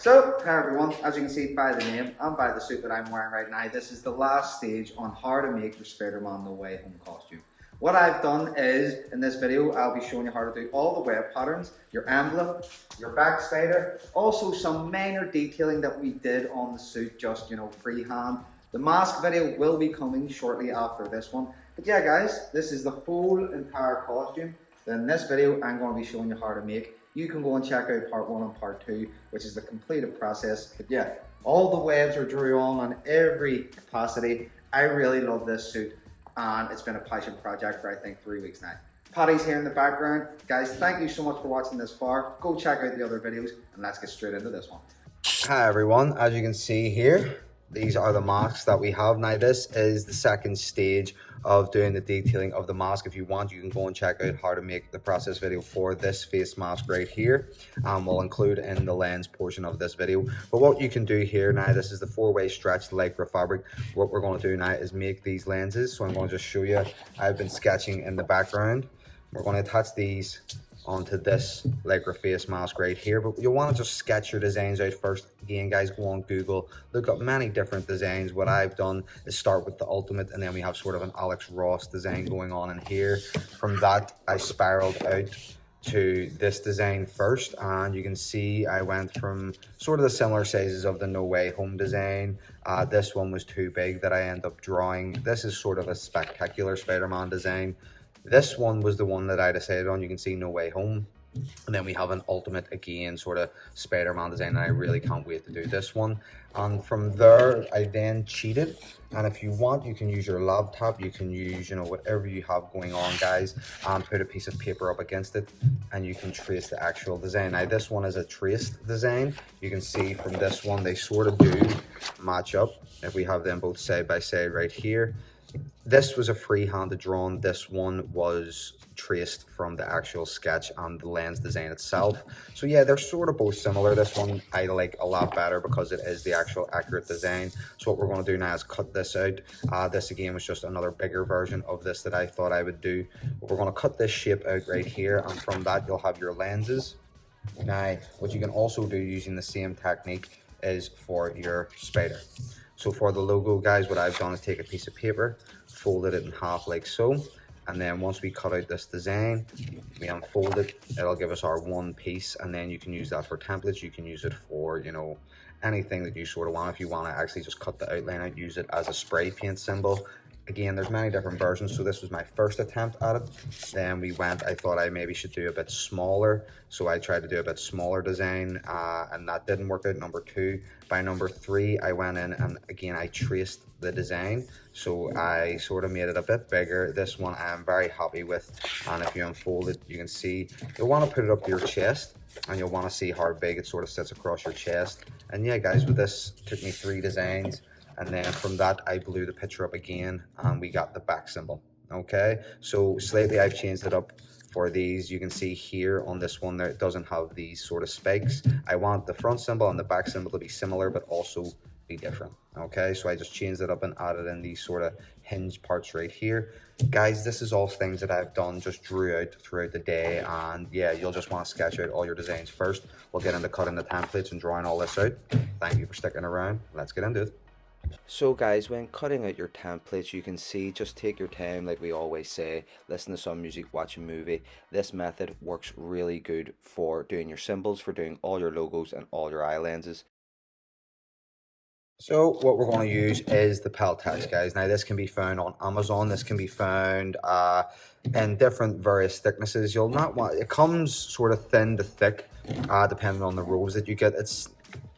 So, hi everyone, as you can see by the name and by the suit that I'm wearing right now, this is the last stage on how to make your Spider-Man No Way Home costume. What I've done is, in this video, I'll be showing you how to do all the web patterns, your emblem, your back spider, also some minor detailing that we did on the suit, just, freehand. The mask video will be coming shortly after this one. But yeah guys, this is the whole entire costume. In this video, I'm going to be showing you how to make. You can go and check out part 1 and part 2, which is the completed process. But yeah, all the webs are drew on every capacity. I really love this suit, and it's been a passion project for I think 3 weeks now. Paddy's here in the background. Guys, thank you so much for watching this far. Go check out the other videos, and let's get straight into this one. Hi everyone, as you can see here, these are the masks that we have. Now this is the second stage of doing the detailing of the mask. If you want, you can go and check out how to make the process video for this face mask right here. We'll include in the lens portion of this video. But what you can do here now, this is the 4-way stretched lycra fabric. What we're going to do now is make these lenses. So I'm going to just show you. I've been sketching in the background. We're going to attach these onto this lycra face mask right here, but you'll want to just sketch your designs out first. Again guys, go on Google, look up many different designs. What I've done is start with the ultimate, and then we have sort of an Alex Ross design going on in here. From that I spiraled out to this design first, and you can see I went from sort of the similar sizes of the No Way Home design. This one was too big that I end up drawing. This is sort of a spectacular Spider-Man design. This one was the one that I decided on. You can see No Way Home. And then we have an ultimate, again, sort of Spider-Man design, and I really can't wait to do this one. And from there, I then cheated. And if you want, you can use your laptop. You can use, whatever you have going on, guys, and put a piece of paper up against it, and you can trace the actual design. Now, this one is a traced design. You can see from this one, they sort of do match up. If we have them both side by side right here. This was a free-handed drawing. This one was traced from the actual sketch and the lens design itself. So yeah, they're sort of both similar. This one I like a lot better because it is the actual accurate design. So what we're going to do now is cut this out. This again was just another bigger version of this that I thought I would do. But we're going to cut this shape out right here, and from that you'll have your lenses. Now, what you can also do using the same technique is for your spider. So for the logo, guys, what I've done is take a piece of paper, folded it in half like so, and then once we cut out this design, we unfold it. It'll give us our one piece, and then you can use that for templates. You can use it for, anything that you sort of want. If you want to actually just cut the outline out, use it as a spray paint symbol. Again, there's many different versions, so this was my first attempt at it. Then I thought I maybe should do a bit smaller, so I tried to do a bit smaller design, and that didn't work out. Number 2. By number 3, I went in and again I traced the design, so I sort of made it a bit bigger. This one I am very happy with, and if you unfold it, you can see you'll want to put it up to your chest, and you'll want to see how big it sort of sits across your chest. And yeah guys, with this took me 3 designs. And then from that, I blew the picture up again, and we got the back symbol. Okay, so slightly I've changed it up for these. You can see here on this one, there it doesn't have these sort of spikes. I want the front symbol and the back symbol to be similar, but also be different. Okay, so I just changed it up and added in these sort of hinge parts right here. Guys, this is all things that I've done, just drew out throughout the day, and yeah, you'll just want to sketch out all your designs first. We'll get into cutting the templates and drawing all this out. Thank you for sticking around. Let's get into it. So guys, when cutting out your templates, you can see, just take your time, like we always say, listen to some music, watch a movie. This method works really good for doing your symbols, for doing all your logos and all your eye lenses. So what we're going to use is the Peltex, guys. Now this can be found on Amazon. This can be found in different various thicknesses. You'll not want, it comes sort of thin to thick, depending on the rolls that you get. It's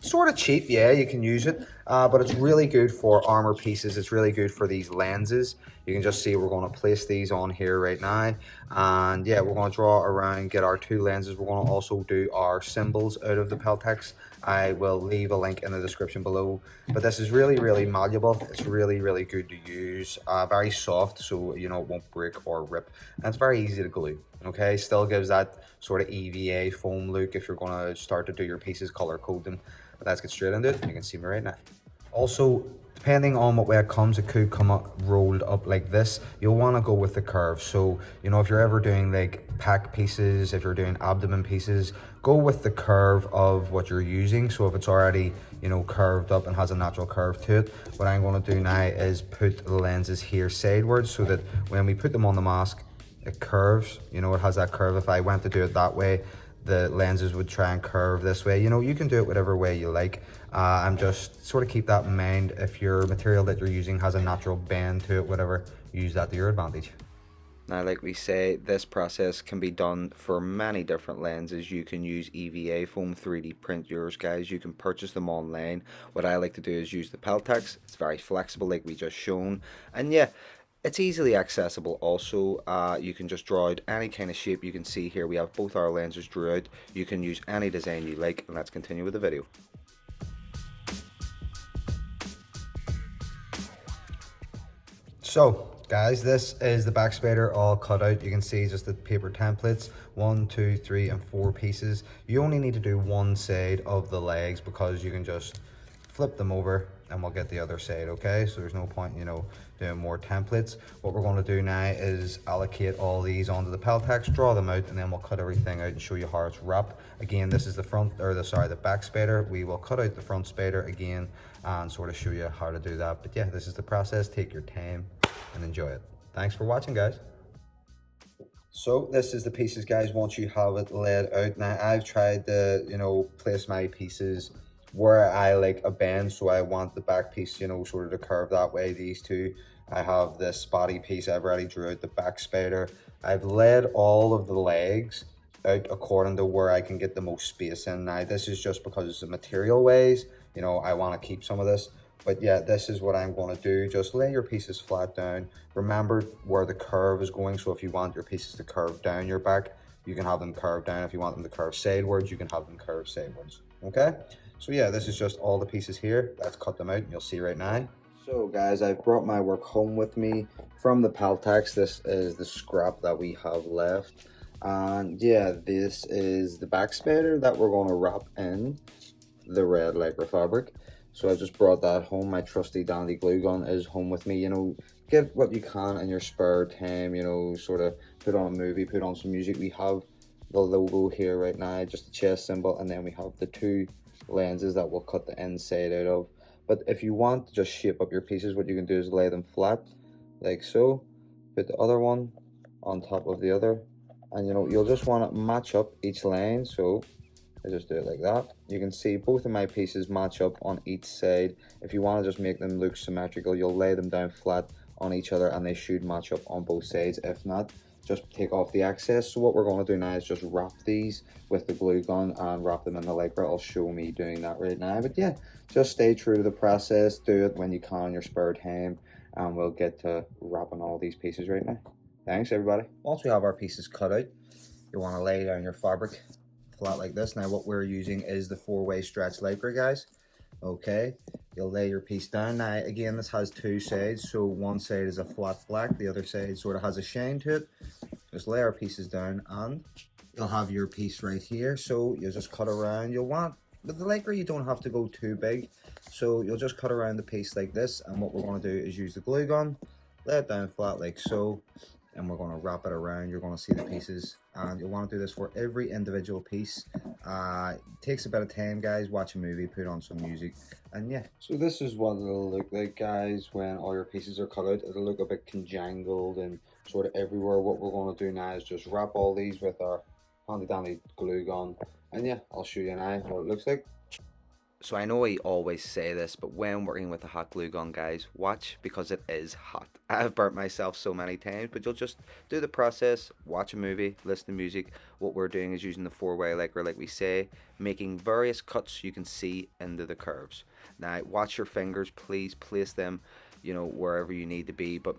sort of cheap, yeah, you can use it, but it's really good for armor pieces. It's really good for these lenses. You can just see we're going to place these on here right now, and yeah, we're going to draw around, get our 2 lenses. We're going to also do our symbols out of the Peltex. I will leave a link in the description below, but this is really, really malleable. It's really, really good to use. Very soft, so it won't break or rip, and it's very easy to glue. Okay, still gives that sort of EVA foam look if you're going to start to do your pieces, color code them. But let's get straight into it. You can see me right now. Also, depending on what way it comes, it could come up rolled up like this. You'll want to go with the curve. So, you know, if you're ever doing like pack pieces, if you're doing abdomen pieces, go with the curve of what you're using. So if it's already, you know, curved up and has a natural curve to it, what I'm going to do now is put the lenses here sideways so that when we put them on the mask, it curves. You know, it has that curve. If I went to do it that way, the lenses would try and curve this way. You know, you can do it whatever way you like. I'm just sort of keep that in mind. If your material that you're using has a natural bend to it, whatever, use that to your advantage. Now, like we say, this process can be done for many different lenses. You can use EVA foam, 3D print yours, guys. You can purchase them online. What I like to do is use the Peltex. It's very flexible, like we just shown. And yeah, it's easily accessible also. You can just draw out any kind of shape. You can see here we have both our lenses drew out. You can use any design you like, and let's continue with the video. So guys, this is the back spider all cut out. You can see just the paper templates, 1, 2, 3 and 4 pieces. You only need to do one side of the legs because you can just flip them over and we'll get the other side. Okay, so there's no point, you know, doing more templates. What we're going to do now is allocate all these onto the Peltex, draw them out, and then we'll cut everything out and show you how it's wrapped. Again, this is the front, or the back spider. We will cut out the front spider again and sort of show you how to do that. But yeah, this is the process. Take your time and enjoy it. Thanks for watching, guys. So this is the pieces, guys, once you have it laid out. Now I've tried to, you know, place my pieces where I like a bend, so I want the back piece, you know, sort of to curve that way. These two, I have this spotty piece. I've already drew out the back spider. I've laid all of the legs out according to where I can get the most space in. Now this is just because the material ways, you know, I want to keep some of this. But yeah, this is what I'm going to do. Just lay your pieces flat down. Remember where the curve is going. So if you want your pieces to curve down your back, you can have them curved down. If you want them to curve sideways, you can have them curve sideways. Okay? So yeah, this is just all the pieces here. Let's cut them out and you'll see right now. So guys, I've brought my work home with me from the Peltex. This is the scrap that we have left. And yeah, this is the back spider that we're going to wrap in the red lycra fabric. So I just brought that home. My trusty dandy glue gun is home with me. You know, get what you can in your spare time, you know, sort of put on a movie, put on some music. We have the logo here right now, just the chest symbol, and then we have the two lenses that we'll cut the inside out of. But if you want to just shape up your pieces, what you can do is lay them flat, like so. Put the other one on top of the other, and you know, you'll just want to match up each line. So I just do it like that. You can see both of my pieces match up on each side. If you want to just make them look symmetrical, you'll lay them down flat on each other and they should match up on both sides. If not, just take off the excess. So what we're going to do now is just wrap these with the glue gun and wrap them in the lycra. I'll show me doing that right now. But yeah, just stay true to the process. Do it when you can in your spare time, and we'll get to wrapping all these pieces right now. Thanks, everybody. Once we have our pieces cut out, you want to lay down your fabric flat like this. Now what we're using is the 4-way stretch lycra, guys. Okay, you'll lay your piece down. Now again, this has two sides, so one side is a flat black, the other side sort of has a shine to it. Just lay our pieces down and you'll have your piece right here. So you'll just cut around. You'll want, with the lycra, you don't have to go too big, so you'll just cut around the piece like this. And what we're going to do is use the glue gun, lay it down flat like so, and we're going to wrap it around. You're going to see the pieces, and you'll want to do this for every individual piece. It takes a bit of time, guys. Watch a movie, put on some music, and yeah. So this is what it'll look like, guys, when all your pieces are cut out. It'll look a bit conjangled and sort of everywhere. What we're going to do now is just wrap all these with our handy dandy glue gun, and yeah, I'll show you now what it looks like. So I know I always say this, but when working with a hot glue gun, guys, watch, because it is hot. I've burnt myself so many times, but you'll just do the process, watch a movie, listen to music. What we're doing is using the 4-way lycra, like we say, making various cuts you can see into the curves. Now, watch your fingers, please place them, you know, wherever you need to be, but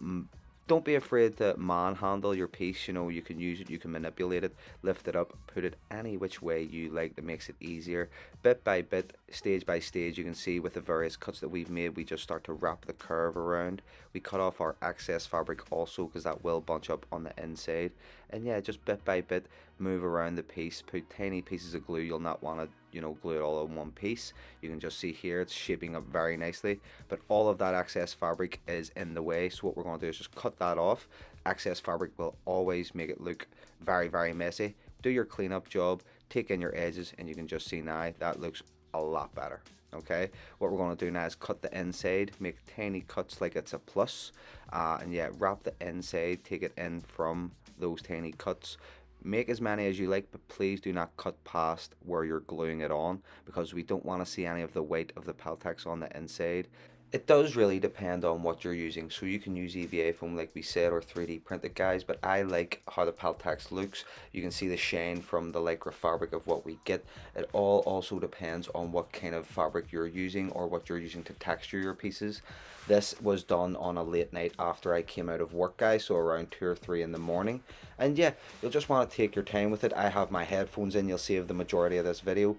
don't be afraid to manhandle your piece. You know, you can use it, you can manipulate it, lift it up, put it any which way you like that makes it easier. Bit by bit, stage by stage, you can see with the various cuts that we've made, we just start to wrap the curve around. We cut off our excess fabric also because that will bunch up on the inside. And yeah, just bit by bit move around the piece, put tiny pieces of glue. You'll not want to, you know, glue it all in one piece. You can just see here it's shaping up very nicely, but all of that excess fabric is in the way. So what we're going to do is just cut that off. Excess fabric will always make it look very messy. Do your cleanup job, take in your edges, and you can just see now that looks a lot better. Okay, what we're going to do now is cut the inside, make tiny cuts like it's a plus, and yeah, wrap the inside, take it in from those tiny cuts. Make as many as you like, but please do not cut past where you're gluing it on, because we don't want to see any of the weight of the Peltex on the inside. It does really depend on what you're using, so you can use EVA foam like we said, or 3D printed guys, but I like how the Peltex looks. You can see the shine from the lycra fabric of what we get. It all also depends on what kind of fabric you're using or what you're using to texture your pieces. This was done on a late night after I came out of work, guys, so around 2 or 3 in the morning. And yeah, you'll just want to take your time with it. I have my headphones in, you'll save the majority of this video.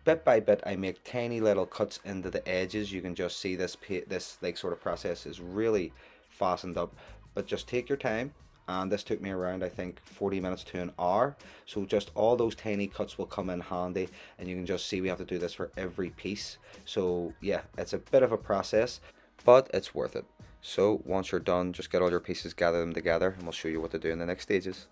Bit by bit, I make tiny little cuts into the edges. You can just see this like sort of process is really fastened up, but just take your time. And this took me around, I think, 40 minutes to an hour. So just all those tiny cuts will come in handy, and you can just see we have to do this for every piece. So yeah, it's a bit of a process, but it's worth it. So once you're done, just get all your pieces, gather them together, and we'll show you what to do in the next stages.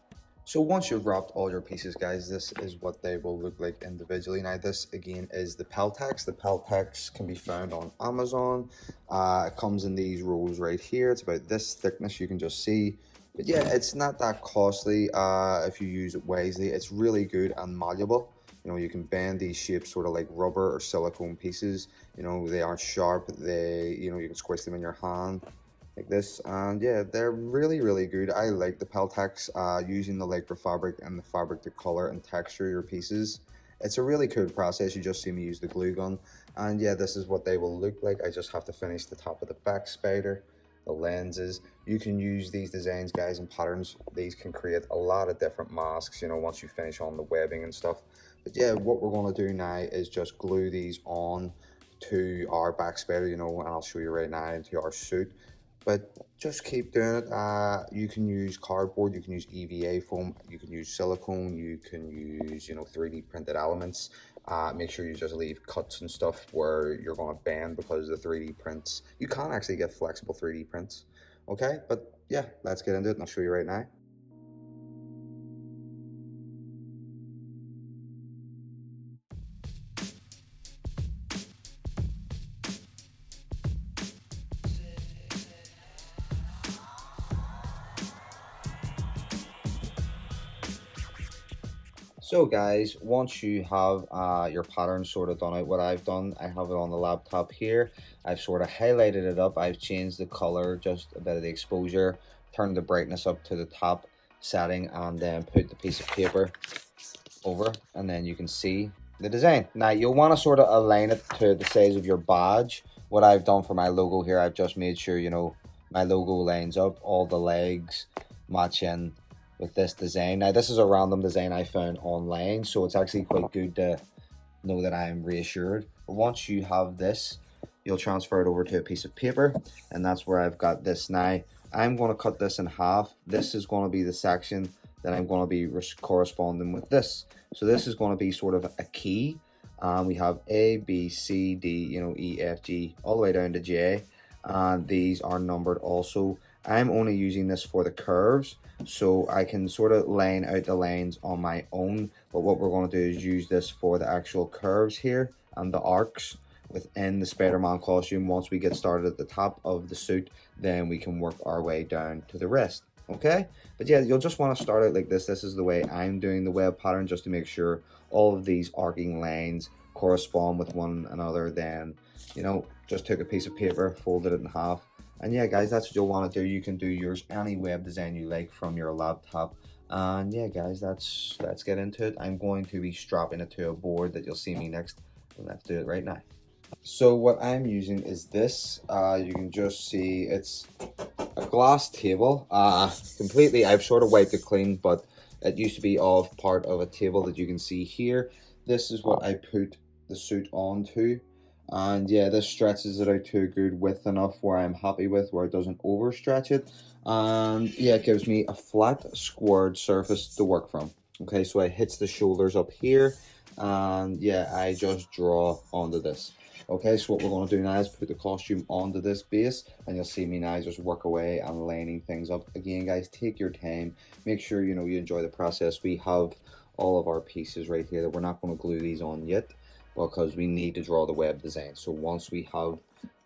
So once you've wrapped all your pieces, guys, this is what they will look like individually. Now this again is the Peltex. The Peltex can be found on Amazon. It comes in these rolls right here. It's about this thickness, you can just see. But yeah, it's not that costly if you use it wisely. It's really good and malleable. You know, you can bend these shapes sort of like rubber or silicone pieces. You know, they aren't sharp. You can squish them in your hand like this, and yeah, they're really good. I like the Peltex, using the lycra fabric and the fabric to color and texture your pieces. It's a really cool process. You just see me use the glue gun, and yeah, this is what they will look like. I just have to finish the top of the back spider, the lenses. You can use these designs, guys, and patterns. These can create a lot of different masks, you know, once you finish on the webbing and stuff. But yeah, what we're going to do now is just glue these on to our back spider, you know, and I'll show you right now, into our suit. But just keep doing it. You can use cardboard, you can use EVA foam, you can use silicone, you can use, you know, 3D printed elements. Make sure you just leave cuts and stuff where you're going to bend, because the 3D prints, you can actually get flexible 3D prints. Okay, but yeah, let's get into it and I'll show you right now. So guys, once you have your pattern sort of done out, what I've done, I have it on the laptop here. I've sort of highlighted it up. I've changed the color, just a bit of the exposure, turned the brightness up to the top setting, and then put the piece of paper over, and then you can see the design. Now you'll want to sort of align it to the size of your badge. What I've done for my logo here, I've just made sure, you know, my logo lines up, all the legs match in with this design. Now this is a random design I found online, so it's actually quite good to know that I'm reassured. But once you have this, you'll transfer it over to a piece of paper, and that's where I've got this. Now I'm going to cut this in half. This is going to be the section that I'm going to be corresponding with this. So this is going to be sort of a key. We have A, B, C, D, you know, E, F, G, all the way down to J, and these are numbered also. I'm only using this for the curves, so I can sort of line out the lines on my own, but what we're going to do is use this for the actual curves here and the arcs within the Spider-Man costume. Once we get started at the top of the suit, then we can work our way down to the wrist. Okay, but yeah, you'll just want to start out like this. This is the way I'm doing the web pattern, just to make sure all of these arcing lines correspond with one another. Then, you know, just take a piece of paper, folded it in half, and yeah, guys, that's what you'll want to do. You can do yours any web design you like from your laptop. And yeah, guys, let's get into it. I'm going to be strapping it to a board that you'll see me next. Let's do it right now. So what I'm using is this. You can just see it's a glass table. Completely, I've sort of wiped it clean, but it used to be all part of a table that you can see here. This is what I put the suit onto. And yeah, this stretches it out to a good width enough where I'm happy with, where it doesn't overstretch it. And yeah, it gives me a flat squared surface to work from. Okay, so I hits the shoulders up here, and yeah, I just draw onto this. Okay, so what we're going to do now is put the costume onto this base, and you'll see me now just work away and lining things up. Again, guys, take your time. Make sure you enjoy the process. We have all of our pieces right here that we're not going to glue these on yet, because we need to draw the web design. So once we have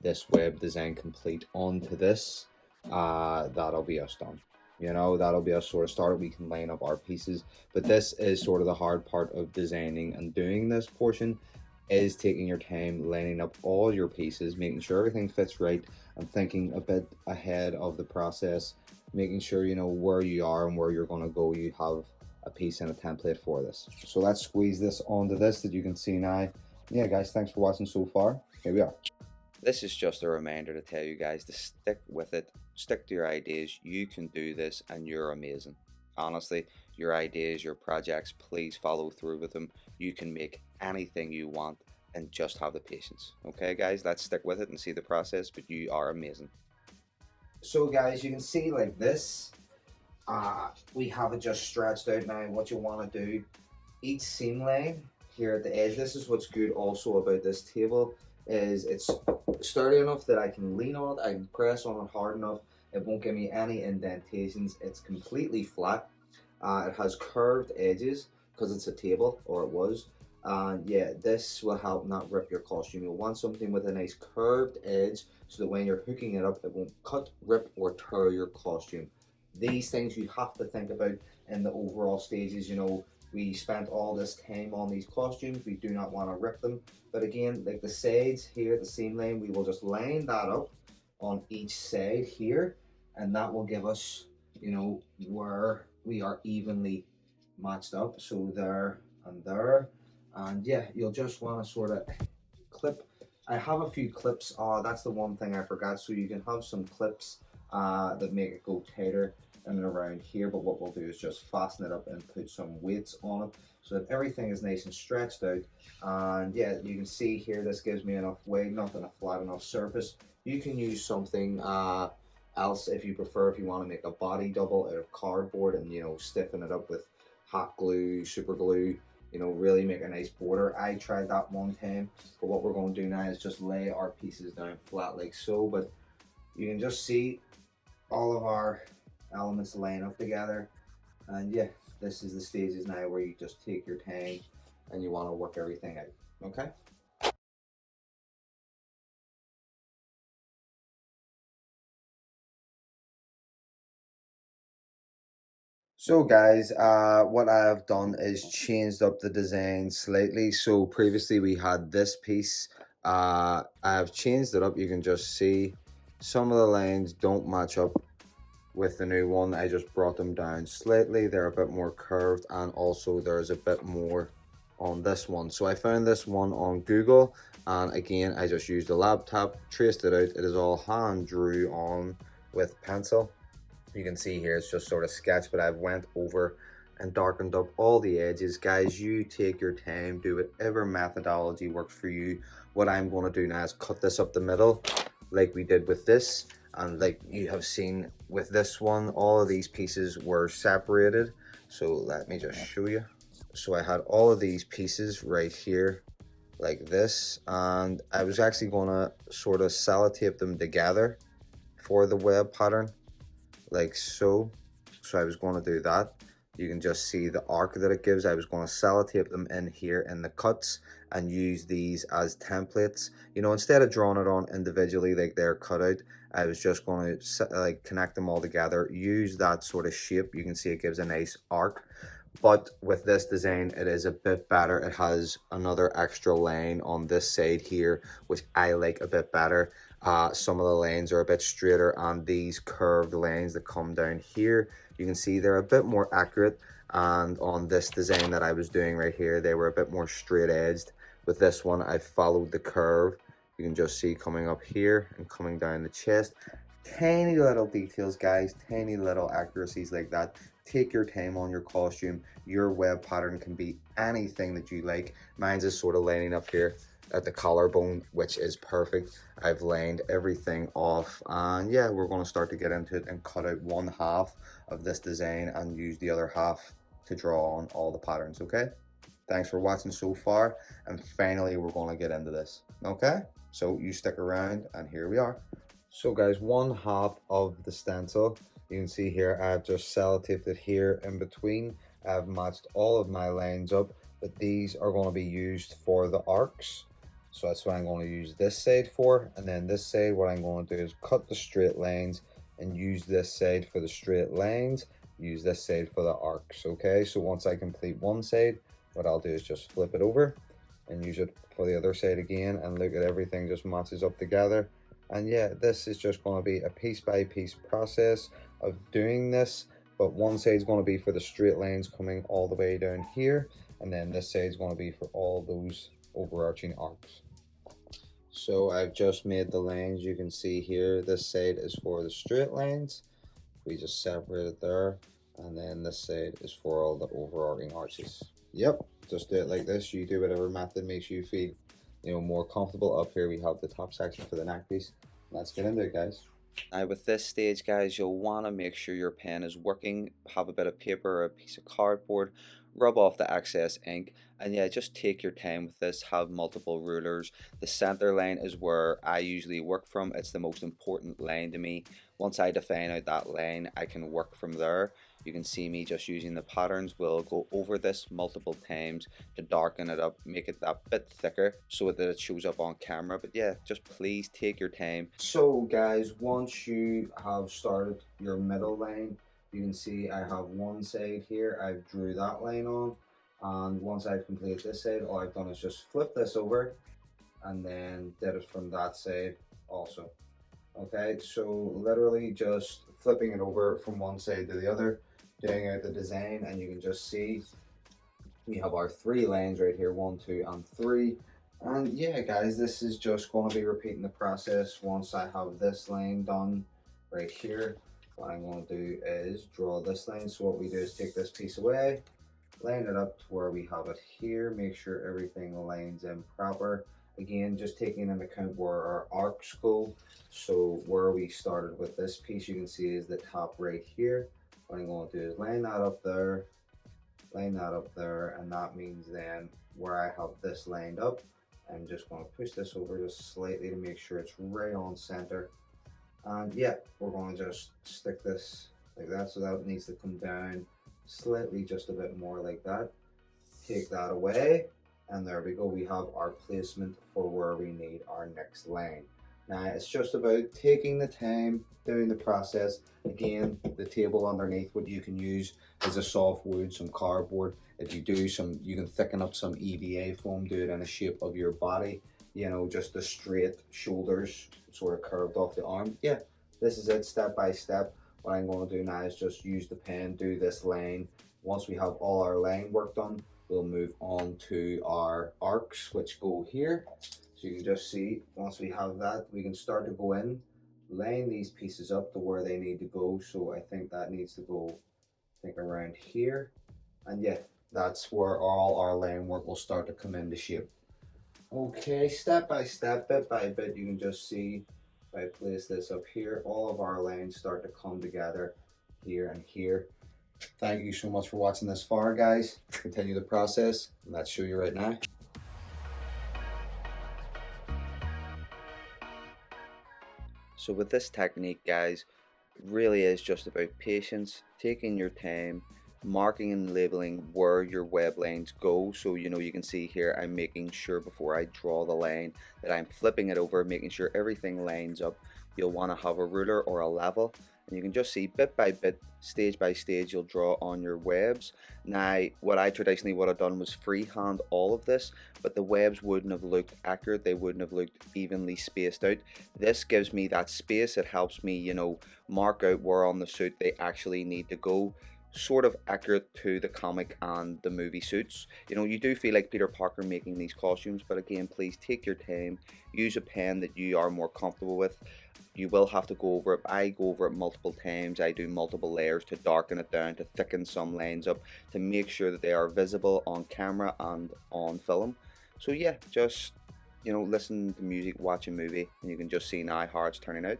this web design complete onto this, that'll be us done. That'll be us sort of started. We can line up our pieces, but this is sort of the hard part of designing and doing this portion, is taking your time, lining up all your pieces, making sure everything fits right, and thinking a bit ahead of the process, making sure you know where you are and where you're going to go. You have a piece and a template for this. So let's squeeze this onto this that you can see now. Yeah, guys, thanks for watching so far. Here we are. This is just a reminder to tell you guys to stick with it, stick to your ideas. You can do this and you're amazing. Honestly, your ideas, your projects, please follow through with them. You can make anything you want, and just have the patience. Okay, guys, let's stick with it and see the process, but you are amazing. So guys, you can see like this, we have it just stretched out now. What you want to do, each seam line here at the edge, this is what's good also about this table, is it's sturdy enough that I can lean on it, I can press on it hard enough, it won't give me any indentations, it's completely flat. It has curved edges because it's a table, or it was. And yeah, this will help not rip your costume. You'll want something with a nice curved edge so that when you're hooking it up, it won't cut, rip, or tear your costume. These things you have to think about in the overall stages. We spent all this time on these costumes, we do not want to rip them. But again, like the sides here, the seam line, we will just line that up on each side here, and that will give us, where we are evenly matched up. So there and there. And yeah, you'll just want to sort of clip. I have a few clips. That's the one thing I forgot. So you can have some clips that make it go tighter and around here, but what we'll do is just fasten it up and put some weights on it so that everything is nice and stretched out. And yeah, you can see here, this gives me enough weight, nothing a flat enough surface. You can use something else if you prefer, if you want to make a body double out of cardboard and stiffen it up with hot glue, super glue, really make a nice border. I tried that one time, but what we're going to do now is just lay our pieces down flat like so. But you can just see all of our elements line up together, and yeah, this is the stages now where you just take your time and you want to work everything out. Okay. So guys, what I have done is changed up the design slightly. So previously we had this piece. I've changed it up. You can just see some of the lines don't match up with the new one. I just brought them down slightly. They're a bit more curved, and also there's a bit more on this one. So I found this one on Google, and again, I just used a laptop, traced it out. It is all hand drew on with pencil. You can see here it's just sort of sketch, but I've went over and darkened up all the edges. Guys, you take your time, do whatever methodology works for you. What I'm going to do now is cut this up the middle like we did with this, and like you have seen with this one, all of these pieces were separated. So let me just show you. So I had all of these pieces right here like this, and I was actually going to sort of sellotape them together for the web pattern like so. So I was going to do that. You can just see the arc that it gives. I was going to sellotape them in here in the cuts and use these as templates. Instead of drawing it on individually like they're cut out, I was just going to connect them all together, use that sort of shape. You can see it gives a nice arc. But with this design, it is a bit better. It has another extra line on this side here, which I like a bit better. Some of the lines are a bit straighter, and these curved lines that come down here, you can see they're a bit more accurate. And on this design that I was doing right here, they were a bit more straight edged. With this one, I followed the curve. You can just see coming up here and coming down the chest. Tiny little details, guys, tiny little accuracies like that take your time on your costume. Your web pattern can be anything that you like. Mine's is sort of lining up here at the collarbone, which is perfect. I've lined everything off, and yeah, we're going to start to get into it and cut out one half of this design and use the other half to draw on all the patterns. Okay, thanks for watching so far, and finally we're going to get into this. Okay, so you stick around, and here we are. So guys, one half of the stencil, you can see here I've just sellotaped it here in between. I've matched all of my lines up, but these are going to be used for the arcs. So that's what I'm going to use this side for, and then this side what I'm going to do is cut the straight lines and use this side for the straight lines, use this side for the arcs. Okay, so once I complete one side, what I'll do is just flip it over and use it for the other side again, and look at everything just matches up together. And yeah, this is just going to be a piece by piece process of doing this, but one side is going to be for the straight lines coming all the way down here, and then this side is going to be for all those overarching arcs. So I've just made the lines. You can see here this side is for the straight lines, we just separate it there, and then this side is for all the overarching arches. Yep, just do it like this. You do whatever method makes you feel, you know, more comfortable. Up here we have the top section for the neck piece. Let's get into it, guys. Now with this stage, guys, you'll want to make sure your pen is working. Have a bit of paper or a piece of cardboard, rub off the excess ink, and yeah, just take your time with this. Have multiple rulers. The center line is where I usually work from. It's the most important line to me. Once I define out that line, I can work from there. You can see me just using the patterns. We'll go over this multiple times to darken it up, make it that bit thicker so that it shows up on camera. But yeah, just please take your time. So guys, once you have started your middle line, you can see I have one side here, I've drew that line on, and once I've completed this side, all I've done is just flip this over and then did it from that side also. Okay, so literally just flipping it over from one side to the other, doing out the design, and you can just see we have our three lines right here, 1, 2, and 3. And yeah, guys, this is just going to be repeating the process. Once I have this line done right here, what I'm going to do is draw this line. So what we do is take this piece away, line it up to where we have it here, make sure everything lines in proper. Again, just taking into account where our arcs go. So where we started with this piece, you can see is the top right here. What I'm going to do is line that up there, line that up there, and that means then where I have this lined up, I'm just going to push this over just slightly to make sure it's right on center. And yeah, we're going to just stick this like that, so that it needs to come down slightly, just a bit more like that. Take that away, and there we go. We have our placement for where we need our next line. Now it's just about taking the time, doing the process. Again, the table underneath, what you can use is a soft wood, some cardboard. If you do some, you can thicken up some EVA foam, do it in the shape of your body, you know, just the straight shoulders sort of curved off the arm. Yeah, this is it, step by step. What I'm going to do now is just use the pen, do this line. Once we have all our line work done, we'll move on to our arcs, which go here. So you can just see, once we have that, we can start to go in, line these pieces up to where they need to go. So I think that needs to go, I think, around here. And yeah, that's where all our line work will start to come into shape. Okay, step by step, bit by bit, you can just see, if I place this up here, all of our lines start to come together here and here. Thank you so much for watching this far, guys. Continue the process, and let's show you right now. So with this technique, guys, really is just about patience, taking your time, marking and labeling where your web lines go. So you know, you can see here I'm making sure before I draw the line that I'm flipping it over, making sure everything lines up. You'll want to have a ruler or a level, and you can just see bit by bit, stage by stage, you'll draw on your webs. Now what I traditionally would have done was freehand all of this, but the webs wouldn't have looked accurate, they wouldn't have looked evenly spaced out. This gives me that space, it helps me, you know, mark out where on the suit they actually need to go. sort of accurate to the comic and the movie suits. You know, you do feel like Peter Parker making these costumes, but again, please take your time, use a pen that you are more comfortable with. You will have to go over it. I go over it multiple times. I do multiple layers to darken it down, to thicken some lines up, to make sure that they are visible on camera and on film. So yeah, just, you know, listen to music, watch a movie, and you can just see now how it's turning out.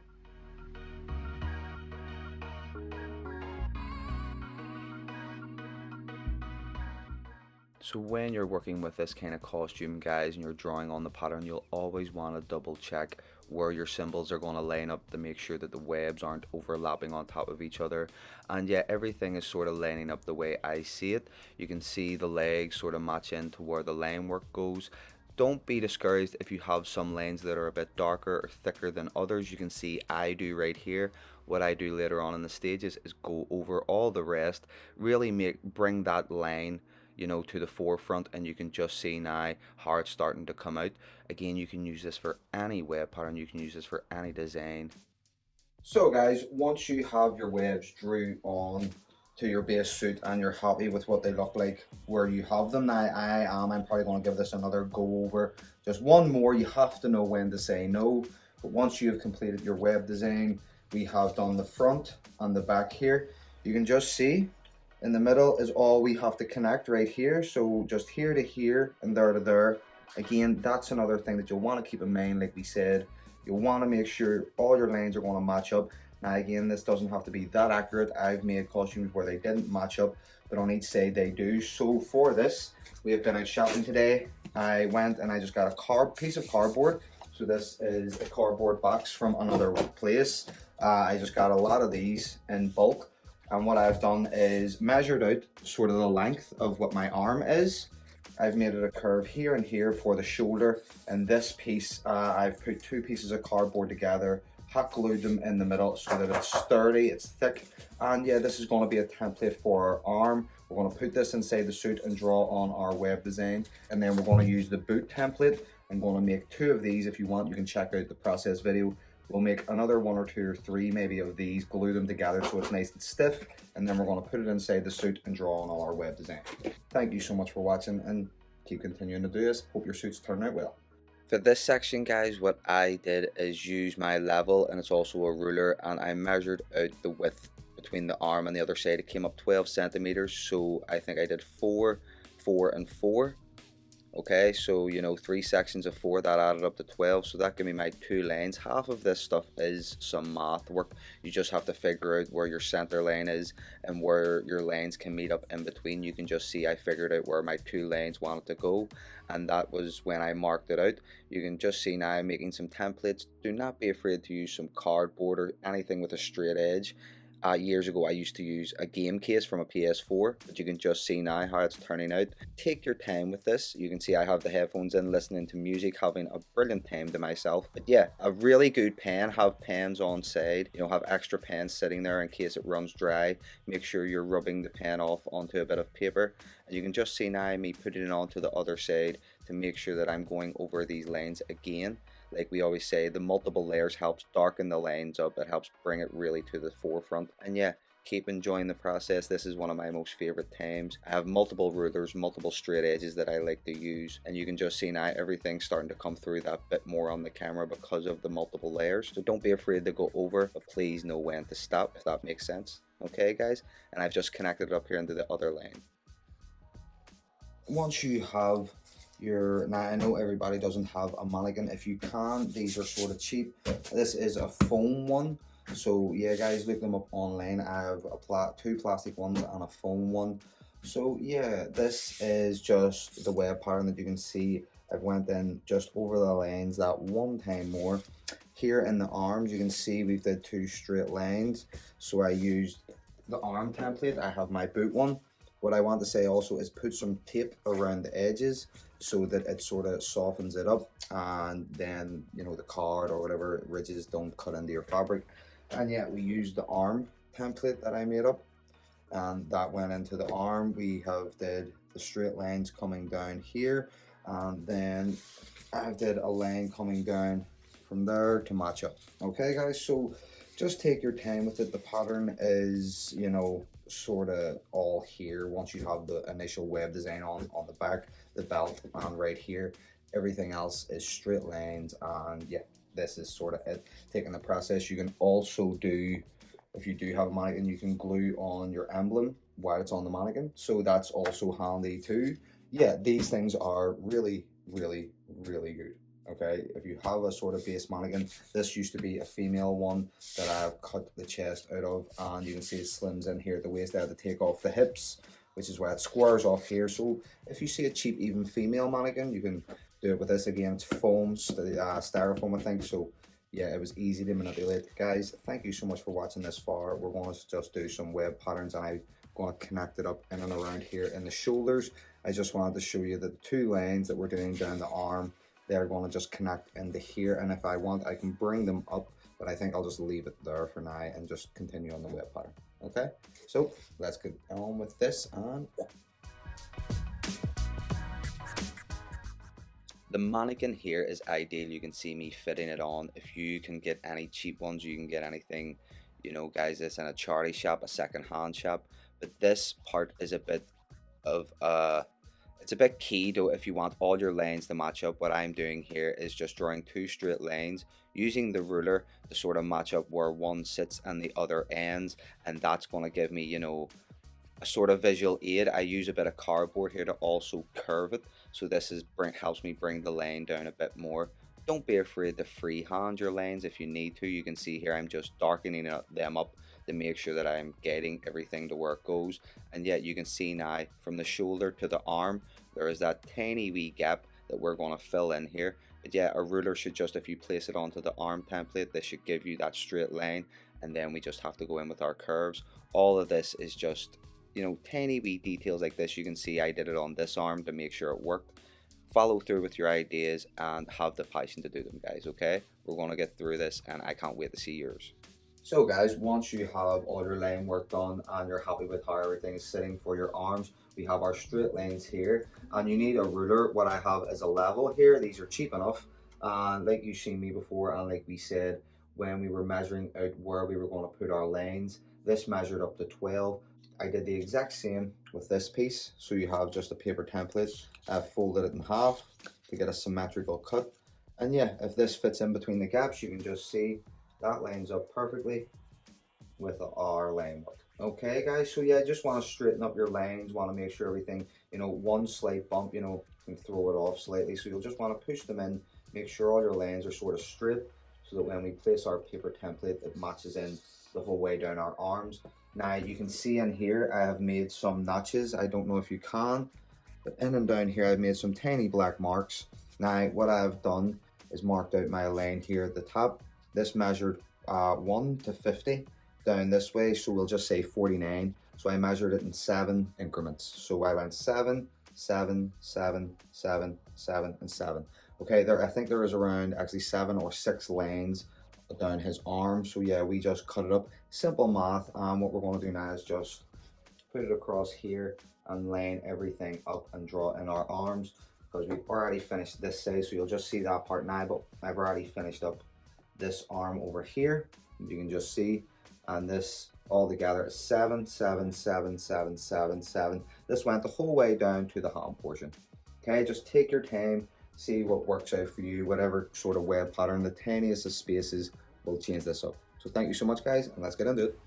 So when you're working with this kind of costume, guys, and you're drawing on the pattern, you'll always want to double check where your symbols are going to line up to make sure that the webs aren't overlapping on top of each other. And yeah, everything is sort of lining up the way I see it. You can see the legs sort of match into where the line work goes. Don't be discouraged if you have some lines that are a bit darker or thicker than others. You can see I do right here. What I do later on in the stages is go over all the rest, really bring that line, you know, to the forefront, and you can just see now how it's starting to come out. Again, you can use this for any web pattern, you can use this for any design. So guys, once you have your webs drew on to your base suit and you're happy with what they look like where you have them, now I'm probably going to give this another go over. Just one more. You have to know when to say no, but once you have completed your web design, we have done the front and the back here. You can just see in the middle is all we have to connect right here. So just here to here and there to there. Again, that's another thing that you'll want to keep in mind. Like we said, you'll want to make sure all your lines are going to match up. Now again, this doesn't have to be that accurate. I've made costumes where they didn't match up, but on each side they do. So for this, we have been out shopping today. I went and I just got a piece of cardboard. So this is a cardboard box from another place. I just got a lot of these in bulk. And what I've done is measured out sort of the length of what my arm is. I've made it a curve here and here for the shoulder. And this piece, I've put two pieces of cardboard together, hot glued them in the middle so that it's sturdy, it's thick. And yeah, this is going to be a template for our arm. We're going to put this inside the suit and draw on our web design. And then we're going to use the boot template. I'm going to make two of these. If you want, you can check out the process video. We'll make another one or two or three maybe of these, glue them together so it's nice and stiff, and then we're going to put it inside the suit and draw on all our web design. Thank you so much for watching, and keep continuing to do this. Hope your suits turn out well. For this section, guys, what I did is use my level, and it's also a ruler, and I measured out the width between the arm and the other side. It came up 12 centimeters, so I think I did 4, 4, and 4. Okay, so you know, 3 sections of 4, that added up to 12, so that gave me my 2 lines. Half of this stuff is some math work. You just have to figure out where your center line is and where your lines can meet up in between. You can just see I figured out where my 2 lines wanted to go, and that was when I marked it out. You can just see now I'm making some templates. Do not be afraid to use some cardboard or anything with a straight edge. Years ago I used to use a game case from a PS4, but you can just see now how it's turning out. Take your time with this. You can see I have the headphones in, listening to music, having a brilliant time to myself. But yeah, a really good pen. Have pens on side, you know, have extra pens sitting there in case it runs dry. Make sure you're rubbing the pen off onto a bit of paper. And you can just see now me putting it onto the other side to make sure that I'm going over these lines again. Like we always say, the multiple layers helps darken the lines up. It helps bring it really to the forefront. And yeah, keep enjoying the process. This is one of my most favorite times. I have multiple rulers, multiple straight edges that I like to use, and you can just see now everything's starting to come through that bit more on the camera because of the multiple layers. So don't be afraid to go over, but please know when to stop, if that makes sense. Okay guys, and I've just connected it up here into the other line. Once you have now I know everybody doesn't have a mannequin. If you can, these are sort of cheap. This is a foam one, so yeah guys, look them up online. I have two plastic ones and a foam one. So yeah, this is just the web pattern that you can see. I've went in just over the lines that one time more. Here in the arms, you can see we've did 2 straight lines, so I used the arm template. I have my boot one. What I want to say also is put some tape around the edges so that it sort of softens it up, and then, you know, the card or whatever ridges don't cut into your fabric. And yeah, we used the arm template that I made up, and that went into the arm. We have did the straight lines coming down here, and then I did a line coming down from there to match up. Okay guys, so just take your time with it. The pattern is, you know, sort of all here. Once you have the initial web design on the back, the belt, and right here, everything else is straight lines. And yeah, this is sort of it. Taking the process, you can also do, if you do have a mannequin, you can glue on your emblem while it's on the mannequin. So that's also handy too. Yeah, these things are really, really, really good. Okay, if you have a sort of base mannequin, this used to be a female one that I've cut the chest out of, and you can see it slims in here at the waist. I had to take off the hips, which is why it squares off here. So if you see a cheap even female mannequin, you can do it with this. Again, it's foam, styrofoam I think, so yeah, it was easy to manipulate. Guys, thank you so much for watching this far. We're going to just do some web patterns, and I'm going to connect it up in and around here in the shoulders. I just wanted to show you the two lines that we're doing down the arm. They're going to just connect into here, and if I want, I can bring them up, but I think I'll just leave it there for now and just continue on the web pattern. Okay, so let's get on with this. And the mannequin here is ideal. You can see me fitting it on. If you can get any cheap ones, you can get anything, you know, guys, this in a charity shop, a second-hand shop, but this part is a bit of it's a bit key though. If you want all your lanes to match up, what I'm doing here is just drawing two straight lanes using the ruler to sort of match up where one sits and the other ends, and that's going to give me, you know, a sort of visual aid. I use a bit of cardboard here to also curve it, so this is helps me bring the lane down a bit more. Don't be afraid to freehand your lanes if you need to. You can see here I'm just darkening them up to make sure that I'm getting everything to where it goes. And yet you can see now from the shoulder to the arm, there is that tiny wee gap that we're going to fill in here. But yeah, a ruler should just, if you place it onto the arm template, this should give you that straight line, and then we just have to go in with our curves. All of this is just, you know, tiny wee details like this. You can see I did it on this arm to make sure it worked. Follow through with your ideas and have the passion to do them, guys. Okay, we're going to get through this, and I can't wait to see yours. So guys, once you have all your line work done and you're happy with how everything is sitting for your arms, we have our straight lines here, and you need a ruler. What I have is a level here. These are cheap enough, and like you've seen me before, and like we said when we were measuring out where we were going to put our lines, this measured up to 12. I did the exact same with this piece. So you have just a paper template. I've folded it in half to get a symmetrical cut. And yeah, if this fits in between the gaps, you can just see that lines up perfectly with our line work. Okay guys, so yeah, just want to straighten up your lines, want to make sure everything, you know, one slight bump, you know, can throw it off slightly. So you'll just want to push them in, make sure all your lines are sort of straight, so that when we place our paper template, it matches in the whole way down our arms. Now you can see in here I have made some notches. I don't know if you can, but in and down here I've made some tiny black marks. Now what I've done is marked out my line here at the top. This measured 1 to 50 down this way, so we'll just say 49. So I measured it in 7 increments. So I went 7, 7, 7, 7, 7, and 7. Okay, there, I think there is around actually 7 or 6 lanes down his arm. So yeah, we just cut it up. Simple math. What we're going to do now is just put it across here and line everything up and draw in our arms, because we've already finished this side. So you'll just see that part now, but I've already finished up this arm over here. You can just see, and this all together is 7, 7, 7, 7, 7, 7. This went the whole way down to the hand portion. Okay, just take your time, see what works out for you, whatever sort of web pattern, the tiniest of spaces will change this up. So thank you so much guys, and let's get into it.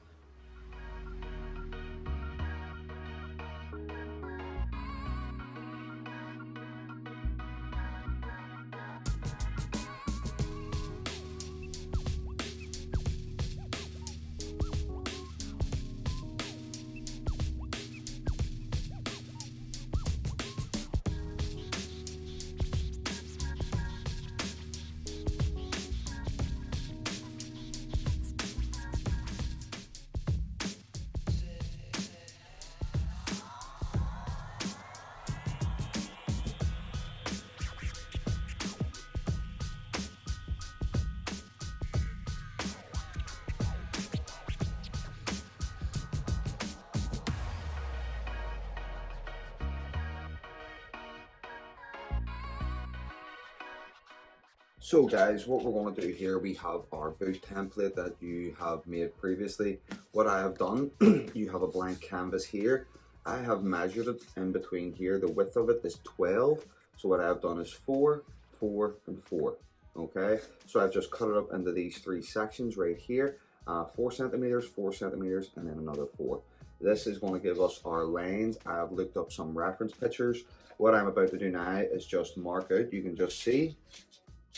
So guys, what we're going to do here, we have our boot template that you have made previously. What I have done, you have a blank canvas here. I have measured it in between here. The width of it is 12. So what I've done is 4, 4, and 4. Okay, so I've just cut it up into these 3 sections right here. 4 centimeters, 4 centimeters, and then another 4. This is going to give us our lanes. I've looked up some reference pictures. What I'm about to do now is just mark out. You can just see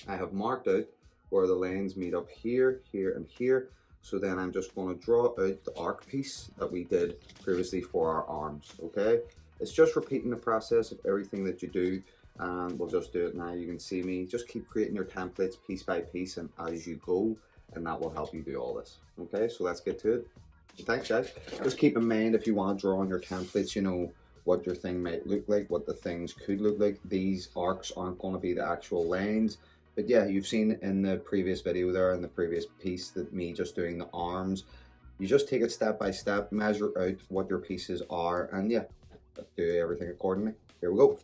I have marked out where the lanes meet up here, here, and here. So then I'm just going to draw out the arc piece that we did previously for our arms, okay? It's just repeating the process of everything that you do, and we'll just do it now. You can see me, just keep creating your templates piece by piece and as you go, and that will help you do all this, okay? So let's get to it. Thanks guys. Just keep in mind, if you want to draw on your templates, you know, what your thing might look like, what the things could look like. These arcs aren't going to be the actual lanes. But yeah, you've seen in the previous video there, in the previous piece, that me just doing the arms. You just take it step by step, measure out what your pieces are, and yeah, do everything accordingly. Here we go.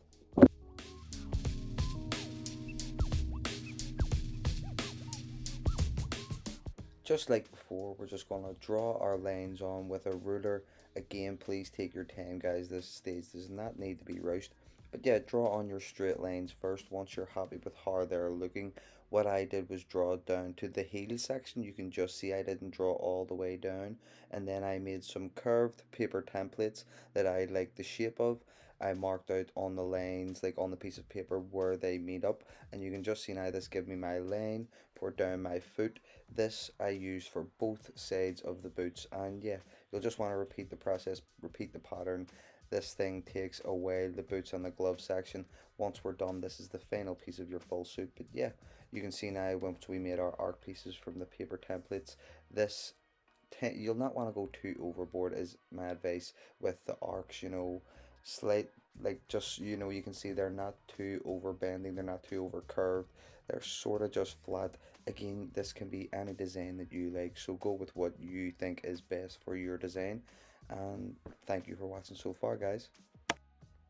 Just like before, we're just going to draw our lines on with a ruler. Again, please take your time, guys. This stage does not need to be rushed. But yeah, draw on your straight lines first once you're happy with how they're looking. What I did was draw down to the heel section. You can just see I didn't draw all the way down. And then I made some curved paper templates that I like the shape of. I marked out on the lines, like on the piece of paper, where they meet up. And you can just see now this gives me my line for down my foot. This I use for both sides of the boots, and yeah, you'll just want to repeat the process, repeat the pattern. This thing takes away the boots and the glove section. Once we're done, this is the final piece of your full suit. But yeah, you can see now once we made our arc pieces from the paper templates, this you'll not want to go too overboard is my advice with the arcs, you know, slight, like, just, you know, you can see they're not too over bending, they're not too over curved, they're sort of just flat. Again, this can be any design that you like, so go with what you think is best for your design. And thank you for watching so far, guys.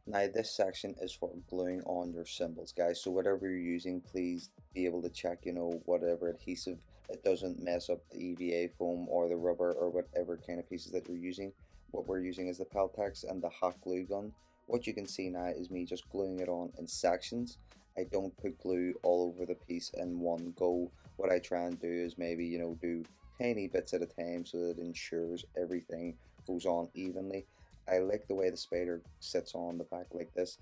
Now this section is for gluing on your symbols, guys, so whatever you're using, please be able to check, you know, whatever adhesive, it doesn't mess up the EVA foam or the rubber or whatever kind of pieces that you're using. What we're using is the Peltex and the hot glue gun. What you can see now is me just gluing it on in sections. I don't put glue all over the piece in one go. What I try and do is maybe, you know, do tiny bits at a time so that it ensures everything goes on evenly. I like the way the spider sits on the back like this.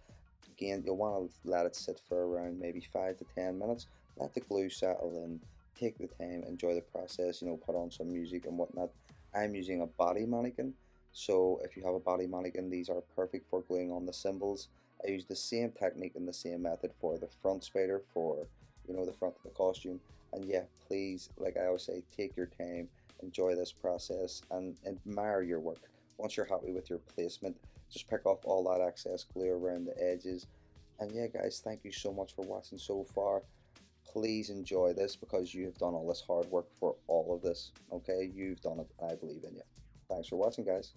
Again, you'll want to let it sit for around maybe 5 to 10 minutes. Let the glue settle in. Take the time, enjoy the process, you know, put on some music and whatnot. I'm using a body mannequin, so if you have a body mannequin, these are perfect for gluing on the symbols. I use the same technique and the same method for the front spider, for, you know, the front of the costume. And yeah, please, like I always say, take your time, enjoy this process, and admire your work. Once you're happy with your placement, just pick off all that excess glue around the edges. And yeah, guys, thank you so much for watching so far. Please enjoy this because you have done all this hard work for all of this. Okay, you've done it. I believe in you. Thanks for watching, guys.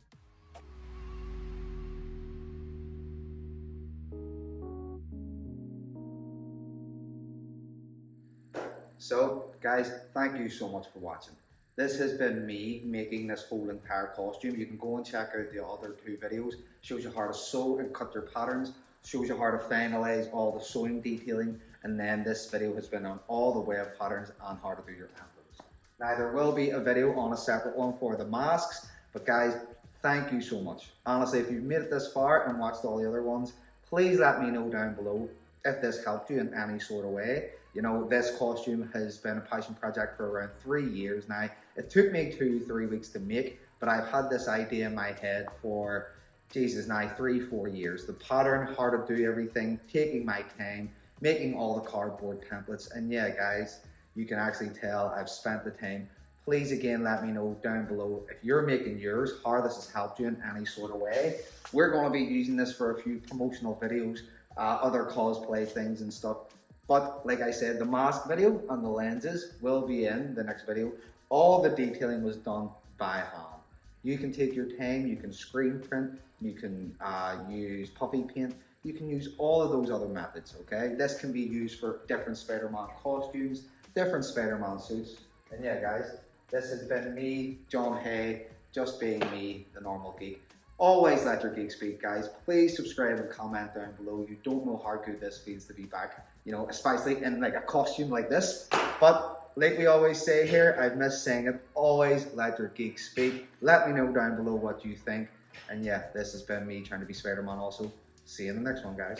So, guys, thank you so much for watching. This has been me making this whole entire costume. You can go and check out the other 2 videos. Shows you how to sew and cut your patterns. Shows you how to finalize all the sewing detailing. And then this video has been on all the web patterns and how to do your emblems. Now, there will be a video on a separate one for the masks. But guys, thank you so much. Honestly, if you've made it this far and watched all the other ones, please let me know down below if this helped you in any sort of way. You know, this costume has been a passion project for around 3 years now. It took me 2-3 weeks to make, but I've had this idea in my head for, Jesus, now 3-4 years. The pattern, how to do everything, taking my time, making all the cardboard templates. And yeah, guys, you can actually tell I've spent the time. Please, again, let me know down below if you're making yours, how this has helped you in any sort of way. We're going to be using this for a few promotional videos, other cosplay things and stuff. But like I said, the mask video and the lenses will be in the next video. All the detailing was done by hand. You can take your time, you can screen print, you can use puffy paint, you can use all of those other methods, okay? This can be used for different Spider-Man costumes, different Spider-Man suits. And yeah, guys, this has been me, John Hay, just being me, the normal geek. Always let your geek speak, guys. Please subscribe and comment down below. You don't know how good this feels to be back, you know, especially in like a costume like this. But like we always say here, I've missed saying it, always let your geek speak. Let me know down below what you think. And yeah, this has been me trying to be Spider-Man also. See you in the next one, guys.